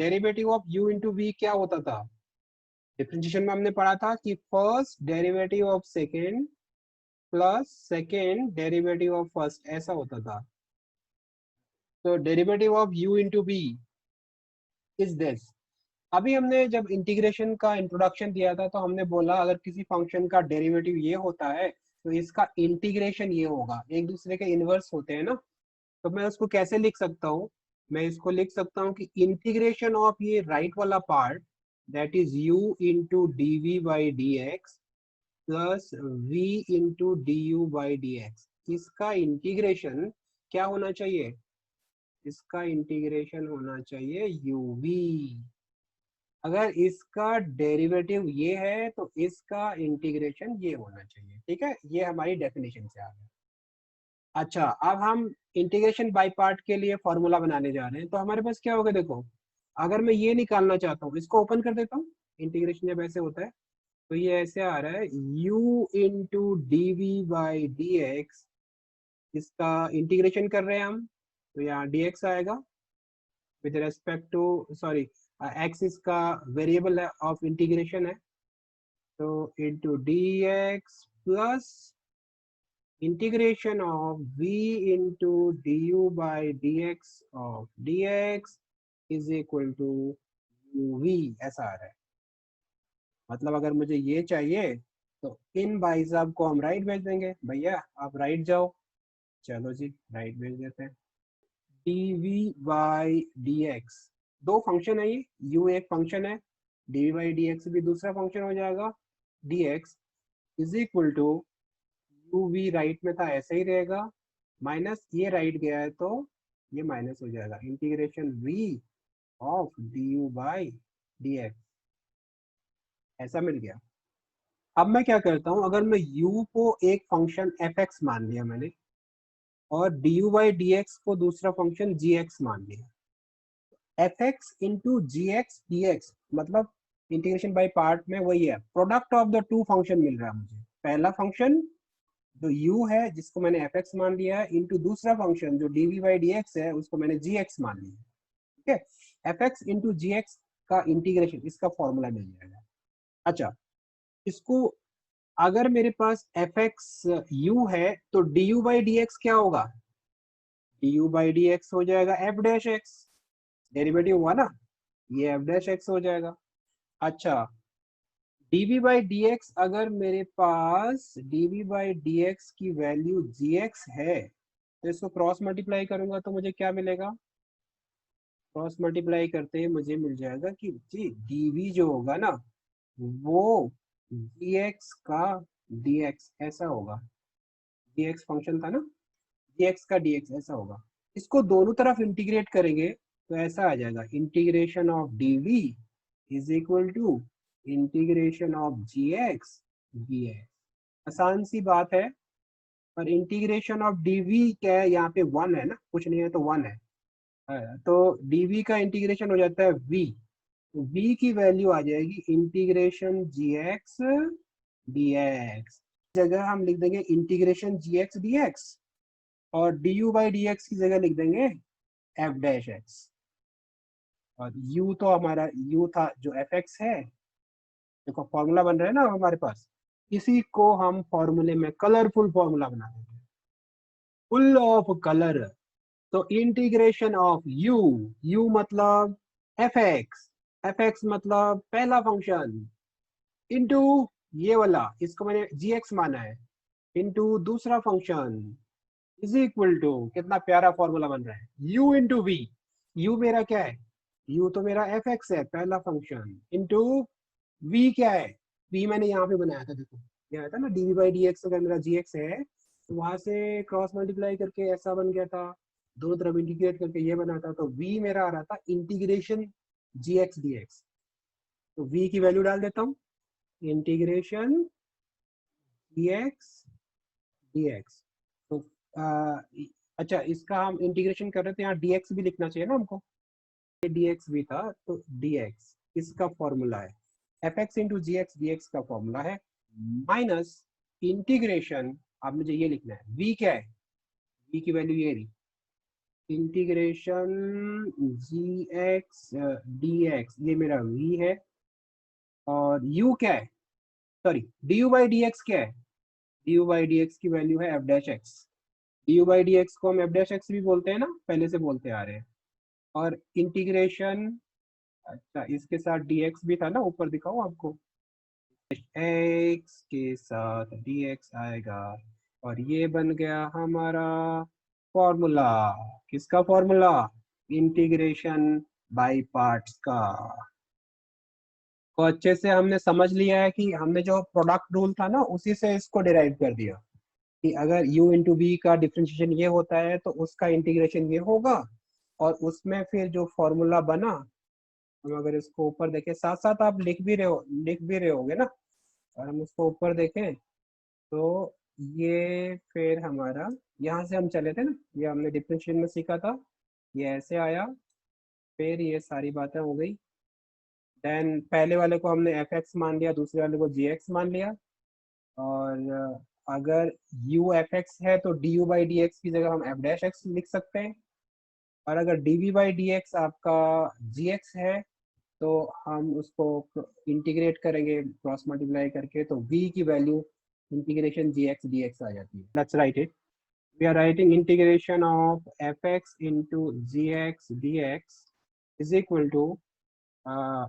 Derivative of u into v क्या होता था? डिफरेंशिएशन में हमने पढ़ा था कि first derivative of second plus second derivative of first, ऐसा होता था। तो derivative of u into v is this. अभी हमने जब इंटीग्रेशन का इंट्रोडक्शन दिया था तो हमने बोला अगर किसी फंक्शन का डेरिवेटिव ये होता है तो इसका इंटीग्रेशन ये होगा, एक दूसरे के इनवर्स होते हैं ना। तो मैं उसको कैसे लिख सकता हूँ? मैं इसको लिख सकता हूँ कि इंटीग्रेशन ऑफ ये राइट वाला part that is u into d v by D x plus v into d you by D x, इसका इंटीग्रेशन क्या होना चाहिए? इसका इंटीग्रेशन होना चाहिए uv। अगर इसका डेरिवेटिव ये है तो इसका इंटीग्रेशन ये होना चाहिए। ठीक है, ये हमारी डेफिनेशन से आ गया। अच्छा, अब हम इंटीग्रेशन बाय पार्ट के लिए फॉर्मूला बनाने जा रहे हैं। तो हमारे पास क्या होगा, देखो अगर मैं ये निकालना चाहता हूँ, इसको ओपन कर देता हूँ। इंटीग्रेशन जब ऐसे होता है तो ये ऐसे आ रहा है u into d v by D x, इसका इंटीग्रेशन कर रहे हैं हम, तो यहाँ dx आएगा with respect to, sorry x इसका वेरिएबल ऑफ इंटीग्रेशन है, तो into dx plus integration of v into d you by D x of dx is equal to uv, ऐसा आ रहा है। मतलब अगर मुझे ये चाहिए तो इन भाई साहब को हम राइट भेज देंगे, भैया आप राइट जाओ। चलो जी, राइट भेज देते हैं। D v by D x, दो फंक्शन है ये, u एक फंक्शन है, d v by D x भी दूसरा फंक्शन हो जाएगा। D x is equal to u v right में था ऐसे ही रहेगा, माइनस ये राइट गया है तो ये माइनस हो जाएगा, integration v of D you by D x, ऐसा मिल गया। अब मैं क्या करता हूँ, अगर मैं u को एक फंक्शन fx मान लिया मैंने और D you by D X को दूसरा फंक्शन gx मान लिया, fx इंटू जी एक्स डी एक्स, मतलब इंटीग्रेशन बाय पार्ट में वही है, product of the two function मिल रहा है मुझे। पहला फंक्शन जो u है जिसको मैंने fx मान लिया है, इंटू दूसरा फंक्शन जो dv बाई dx है उसको मैंने gx मान लिया है। ठीक है, fx इंटू gx का इंटीग्रेशन, इसका फॉर्मूला मिल जाएगा। अच्छा, इसको अगर मेरे पास fx u है तो du बाई dx क्या होगा? du बाई dx हो जाएगा f डैश x, डेरिवेटिव हुआ ना, ये f डैश x हो जाएगा। अच्छा, dv बाई dx, अगर मेरे पास dv बाई dx की वैल्यू gx है तो इसको क्रॉस मल्टीप्लाई करूंगा तो मुझे क्या मिलेगा? क्रॉस मल्टीप्लाई करते ही मुझे मिल जाएगा कि जी dv जो होगा ना वो dx का dx ऐसा होगा, dx फंक्शन था ना, dx का dx ऐसा होगा। इसको दोनों तरफ इंटीग्रेट करेंगे तो ऐसा आ जाएगा, integration of dv is equal to integration of gx dx। आसान सी बात है, पर इंटीग्रेशन ऑफ dv क्या है, यहाँ पे 1 है ना, कुछ नहीं है तो 1 है, तो dv का इंटीग्रेशन हो जाता है v, तो v की वैल्यू आ जाएगी इंटीग्रेशन gx dx, जगह हम लिख देंगे इंटीग्रेशन gx dx और du बाई dx की जगह लिख देंगे f डैश x, और u तो हमारा u था जो fx है। देखो फॉर्मूला बन रहा है ना हमारे पास, इसी को हम फॉर्मूले में कलरफुल फॉर्मूला बना देंगे, फुल ऑफ कलर। तो इंटीग्रेशन ऑफ u मतलब fx, fx मतलब पहला फंक्शन, इनटू ये वाला, इसको मैंने gx माना है, इनटू दूसरा फंक्शन इज इक्वल टू, कितना प्यारा फॉर्मूला बन रहा है, u इंटू वी। u मेरा क्या है? u तो मेरा fx है पहला फंक्शन, इनटू v क्या है? v मैंने यहाँ पे बनाया था, देखो ये आया था ना dv बाई dx, अगर मेरा gx है तो वहां से क्रॉस मल्टीप्लाई करके ऐसा बन गया था, दोनों तरफ इंटीग्रेट करके ये बना था, तो v मेरा आ रहा था इंटीग्रेशन gx dx। तो v की वैल्यू डाल देता हूँ, इंटीग्रेशन dx dx। तो अच्छा, इसका हम इंटीग्रेशन कर रहे थे, यहाँ dx भी लिखना चाहिए ना हमको, ये dx भी था तो dx इसका फॉर्मूला है, fx इंटू जी एक्स डी एक्स का फॉर्मूला है, माइनस इंटीग्रेशन, अब मुझे ये लिखना है v क्या है, v की वैल्यू ये रही, integration g x D x, ये मेरा v है, और u क्या है, sorry D you by D x क्या है, D you by D x की वैल्यू है F dash x. D you by D X को हम एफ डैश एक्स भी बोलते हैं ना, पहले से बोलते आ रहे हैं। और इंटीग्रेशन, अच्छा इसके साथ डी एक्स भी था ना, ऊपर दिखाऊं आपको, एक्स के साथ डी एक्स आएगा, और ये बन गया हमारा फॉर्मूला। किसका फॉर्मूला, इंटीग्रेशन बाय पार्ट्स का। तो अच्छे से हमने समझ लिया है कि हमने जो प्रोडक्ट रूल था ना, उसी से इसको डिराइव कर दिया कि अगर u इंटू बी का डिफ्रेंशिएशन ये होता है तो उसका इंटीग्रेशन ये होगा, और उसमें फिर जो फॉर्मूला बना, हम अगर इसको ऊपर देखें, साथ साथ आप लिख भी रहे होगे ना, और हम उसको ऊपर देखें तो ये फिर हमारा, यहाँ से हम चले थे ना, ये हमने डिफरेंशिएशन में सीखा था, ये ऐसे आया, फिर ये सारी बातें हो गई। देन पहले वाले को हमने एफ एक्स मान लिया, दूसरे वाले को जी एक्स मान लिया, और अगर u एफ एक्स है तो D you by D x की जगह हम एफ डैश एक्स लिख सकते हैं, और अगर d v by D x आपका जी एक्स है तो हम उसको इंटीग्रेट करेंगे क्रॉस मल्टीप्लाई करके, तो v की value integration g x D x आ जाती है। Let's write it, we are writing integration of f x into ji x D x is equal to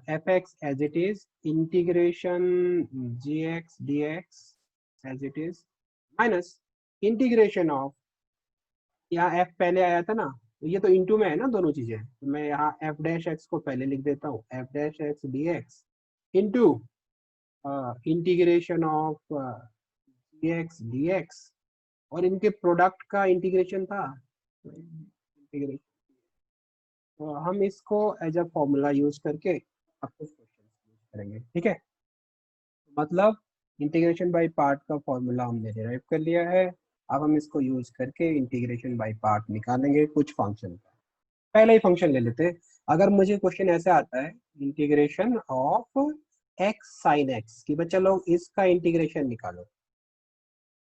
f x as it is, integration g x D x as it is, minus integration of, यहाँ f पहले आया था ना, तो ये तो into में है ना दोनों चीजें, तो मैं यहाँ एफ डैश एक्स को पहले लिख देता हूँ, F dash x D x into integration of D x D x, और इनके प्रोडक्ट का इंटीग्रेशन था, इंटीग्रेशन, तो हम इसको एज अ फॉर्मूला यूज करके आपको क्वेश्चन करेंगे, ठीक है। मतलब इंटीग्रेशन बाय पार्ट का फॉर्मूला हमने डिराइव कर लिया है, अब हम इसको यूज करके इंटीग्रेशन बाय पार्ट निकालेंगे कुछ फंक्शन का। पहले ही फंक्शन ले लेते हैं। अगर मुझे क्वेश्चन ऐसे आता है, integration of x sine x, कि बच्चा लोग इसका इंटीग्रेशन निकालो।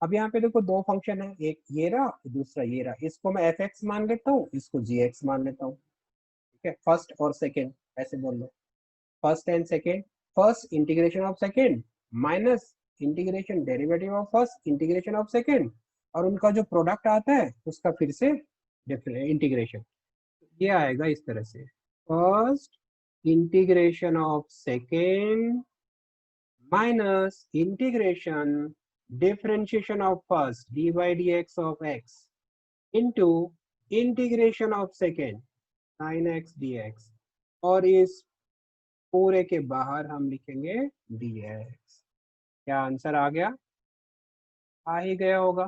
अब यहाँ पे देखो दो फंक्शन है, एक ये रहा, दूसरा ये रहा, इसको मैं एफ एक्स मान लेता हूँ, इसको जी एक्स मान लेता हूँ, ठीक है, फर्स्ट और सेकेंड ऐसे बोल लो, first and second, first integration of second minus integration derivative of first integration of second, और उनका जो प्रोडक्ट आता है उसका फिर से इंटीग्रेशन, ये आएगा इस तरह से, first integration of second minus integration differentiation of first D by D x of x into integration of second sine x D x, और इस पूरे के बाहर हम लिखेंगे dx। क्या आंसर आ गया, आ ही गया होगा।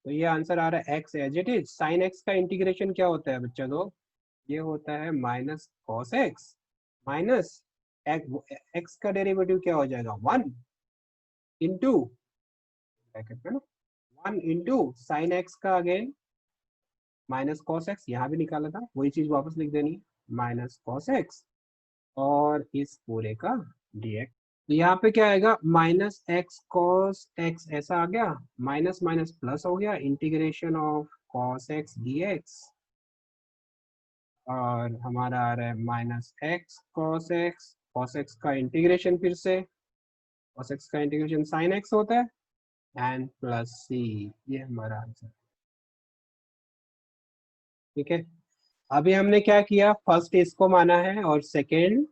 तो ये आंसर आ रहा है x as it is, sine x का इंटीग्रेशन क्या होता है बच्चा लोग, ये होता है minus cos x, minus x का डेरिवेटिव क्या हो जाएगा 1 इंटू ब्रैकेट में ना, 1 इंटू साइन एक्स का अगेन माइनस कॉस एक्स, यहाँ भी निकाला था वही चीज वापस लिख देनी है, माइनस कॉस एक्स, और इस पूरे का dx। तो यहाँ पे क्या आएगा, माइनस एक्स कॉस एक्स ऐसा आ गया, माइनस माइनस प्लस हो गया, integration of cos x D x, और हमारा आ रहा है माइनस एक्स कॉस एक्स का इंटीग्रेशन, फिर से कॉस एक्स का इंटीग्रेशन साइन एक्स होता है, एंड प्लस सी, ये हमारा आंसर, ठीक है। अभी हमने क्या किया, फर्स्ट इसको माना है और सेकेंड